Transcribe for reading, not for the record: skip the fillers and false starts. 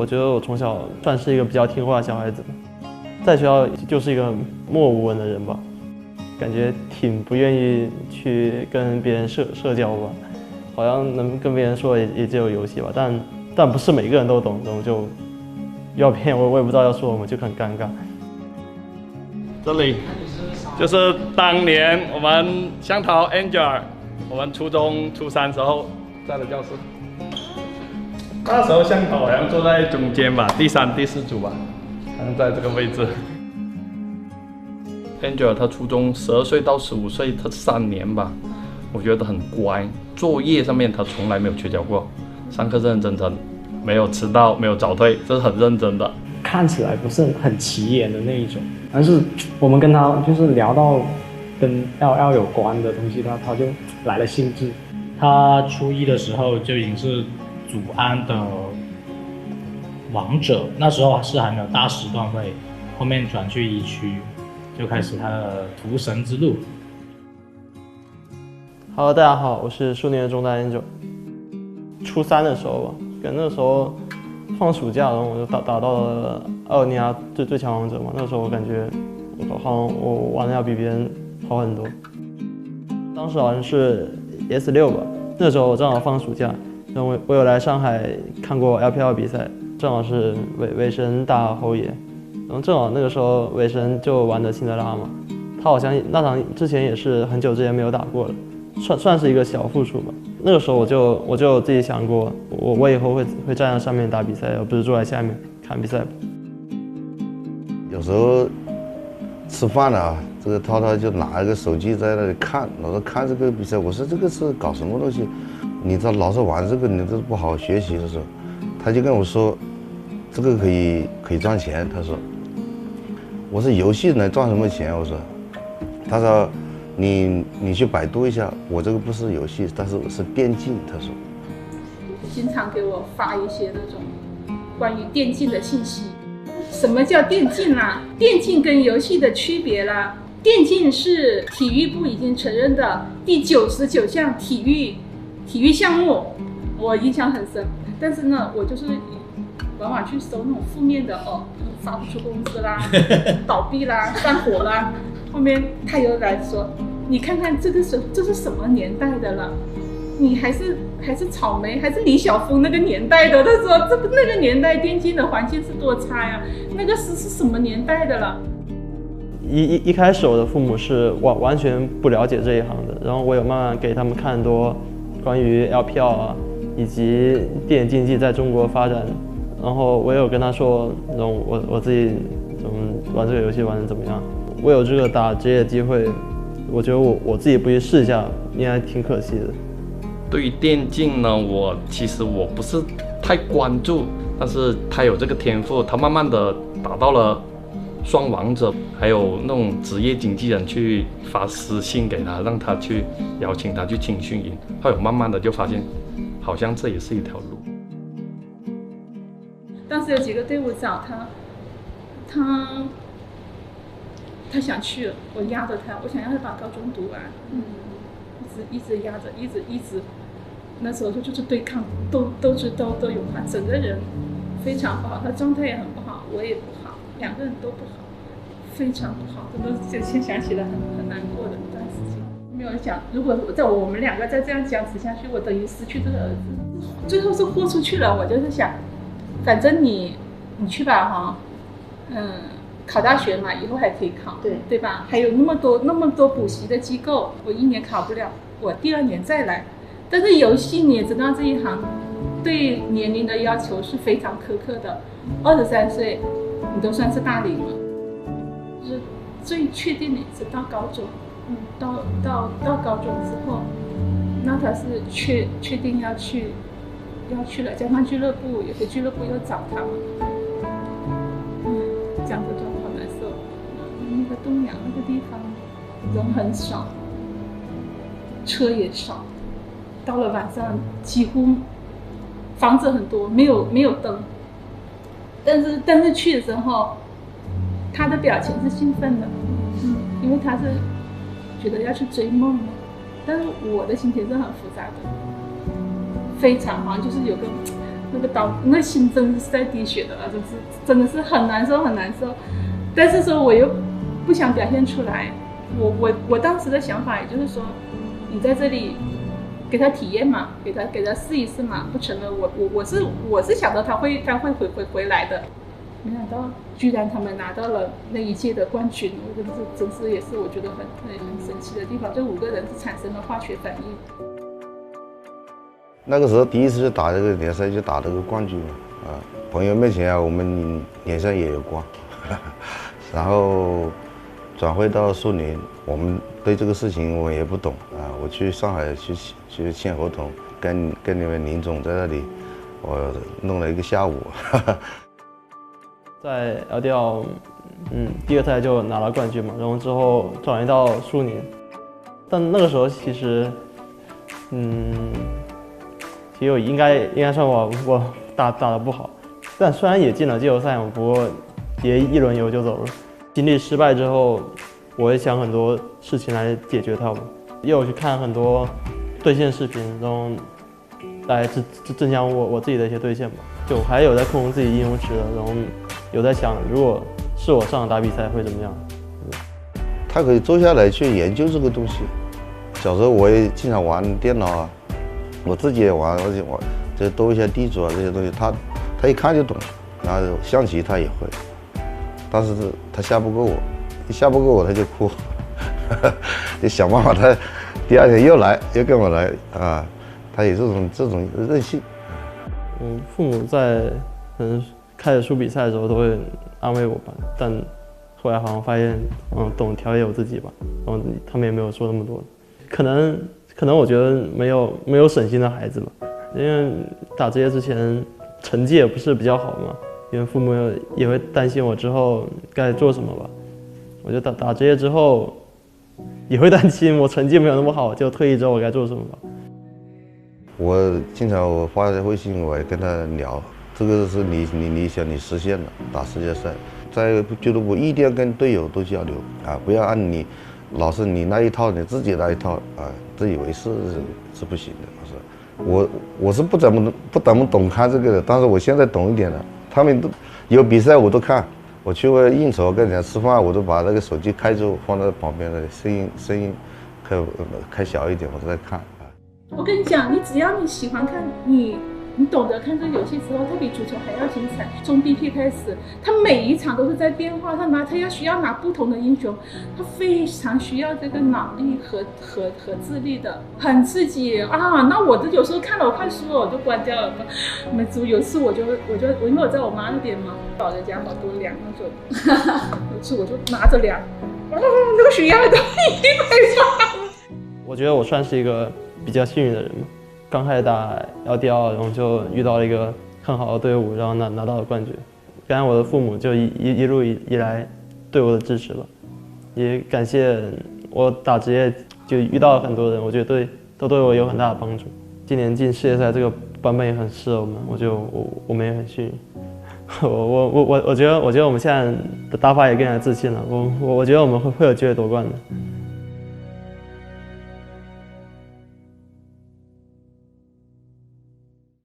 我觉得我从小算是一个比较听话的小孩子，在学校就是一个默无闻的人吧，感觉挺不愿意去跟别人社交吧，好像能跟别人说也只有游戏吧，但不是每个人都懂，就要骗我也不知道要说什么，就很尴尬。这里就是当年我们香桃 Angel， 我们初中初三时候在的教室。那时候香桃好像坐在中间吧，第3、第4组吧，好像在这个位置。Angel 他初中12岁到15岁，他3年吧，我觉得很乖，作业上面他从来没有缺交过，上课认认真真，没有迟到，没有早退，这是很认真的。看起来不是很起眼的那一种，但是我们跟他就是聊到跟要有关的东西，他就来了兴致。他初一的时候就已经是祖安的王者，那时候是还没有大10段位，后面转去1区，就开始他的屠神之路。Hello， 大家好，我是数年的中大 Angel。初3的时候吧，跟那时候放暑假，然后我就打到了2年啊最强王者嘛。那时候我感觉好像我玩的要比别人好很多。当时好像是 S6吧，那时候我正好放暑假，然后我有来上海看过 LPL 比赛，正好是韦神打侯爷，然后正好那个时候韦神就玩的辛德拉嘛，他好像那场之前也是很久之前没有打过了，算是一个小复出吧。那个时候我就自己想过，我以后会站在上面打比赛，而不是坐在下面看比赛。有时候吃饭啊，这个涛涛就拿一个手机在那里看，老是看这个比赛。我说这个是搞什么东西？你这老是玩这个，你这不好好学习的时候，他就跟我说，这个可以赚钱。他说，我说游戏能赚什么钱？我说，他说。你去百度一下，我这个不是游戏，但是是电竞。他说，经常给我发一些那种关于电竞的信息。什么叫电竞啦？电竞跟游戏的区别啦？电竞是体育部已经承认的第99项体育项目，我印象很深。但是呢，我就是往往去搜那种负面的发不出工资啦，倒闭啦，断火啦。后面他又来说，你看看这是什么年代的了？你还是草莓，还是李晓峰那个年代的？他说那个年代电竞的环境是多差呀，那个是什么年代的了？一开始我的父母是完全不了解这一行的，然后我有慢慢给他们看多关于 LPL 啊，以及电竞技在中国发展，然后我也有跟他说，然后我自己玩这个游戏玩得怎么样。我有这个打职业的机会，我觉得我自己不去试一下，应该挺可惜的。对于电竞呢，其实我不是太关注，但是他有这个天赋，他慢慢的打到了双王者，还有那种职业经纪人去发私信给他，让他去邀请他去青训营，他有慢慢的就发现，好像这也是一条路。当时有几个队伍找他想去了，我压着他，我想让他把高中读完，一直压着，一直，那时候就是对抗，斗智斗勇嘛，整个人非常不好，他状态也很不好，我也不好，两个人都不好，非常不好，真的现想起来很难过的一段时间。没有想，如果我们两个再这样僵持下去，我等于失去这个儿子。最后是豁出去了，我就是想，反正你去吧哈，考大学嘛，以后还可以考，对吧？还有那么多补习的机构，我1年考不了，我第2年再来。但是游戏你也知道，这一行对年龄的要求是非常苛刻的，23岁你都算是大龄了，就是最确定的是到高中，到高中之后，那他是确定要去了，加上俱乐部有些俱乐部又找他嘛，讲着就好难受。那个东阳那个地方人很少，车也少，到了晚上几乎房子很多，没有灯。但是去的时候，他的表情是兴奋的，因为他是觉得要去追梦嘛。但是我的心情是很复杂的，非常好像就是有个那心真是在滴血的啊，真的是很难受很难受。但是说我又不想表现出来，我当时的想法也就是说，你在这里给他体验嘛，给他试一试嘛，不成了我是想到他会回来的，没想到居然他们拿到了那一届的冠军，我真是也是我觉得很神奇的地方，这5个人是产生了化学反应。那个时候第一次打这个联赛就打这个冠军嘛，朋友面前啊，我们脸上也有光，然后转会到苏宁，我们对这个事情我也不懂啊，我去上海去签合同，跟那位林总在那里，我弄了一个下午，在 LDL，第2赛就拿了冠军嘛，然后之后转移到苏宁，但那个时候其实，其实应该算我打得不好，但虽然也进了季后赛嘛，不过也1轮游就走了。经历失败之后，我也想很多事情来解决它嘛，也有去看很多兑现视频，然后来增强我自己的一些兑现吧。就还有在控制自己饮食的，然后有在想，如果是我上打比赛会怎么样？他可以坐下来去研究这个东西。小时候我也经常玩电脑啊，我自己也玩，而且我这斗一下地主啊这些东西，他一看就懂。然后象棋他也会，但是他下不过我，一下不过我他就哭，就想办法他第2天又跟我来啊，他有这种韧性。父母在开始输比赛的时候都会安慰我吧，但后来好像发现，懂调节我自己吧，然后他们也没有说那么多。可能我觉得没有省心的孩子吧，因为打职业之前成绩也不是比较好嘛，因为父母也会担心我之后该做什么吧。我觉得打职业之后也会担心我成绩没有那么好，就退役之后我该做什么吧。我经常发微信，我也跟他聊，这个是你想你实现了打世界赛，在俱乐部一定要跟队友都交流啊，不要按你老是你那一套你自己那一套啊，自以为是不行的。我是不怎么懂看这个的，但是我现在懂一点了。他们都有比赛我都看，我去过应酬跟人家吃饭，我都把那个手机开着放在旁边的，声音开小一点，我都在看。我跟你讲，只要你喜欢看，你懂得看这个游戏之后，它比足球还要精彩。从 BP 开始，它每一场都是在变化，他需要拿不同的英雄，他非常需要这个脑力和智力的，很刺激啊！那我有时候看了我快输了，我就关掉了。有次我因为我在我妈那边嘛，老人家好多粮那种，有次我就拿着粮，那个血压都100发。我觉得我算是一个比较幸运的人嘛，刚开始打 LDL， 然后就遇到了一个很好的队伍，然后拿到了冠军。感谢我的父母就一路以来对我的支持吧，也感谢我打职业就遇到了很多人，我觉得都对我有很大的帮助。今年进世界赛这个版本也很适合我们，我们也很幸运。我觉得我们现在的打法也更加自信了，我觉得我们会有机会夺冠的。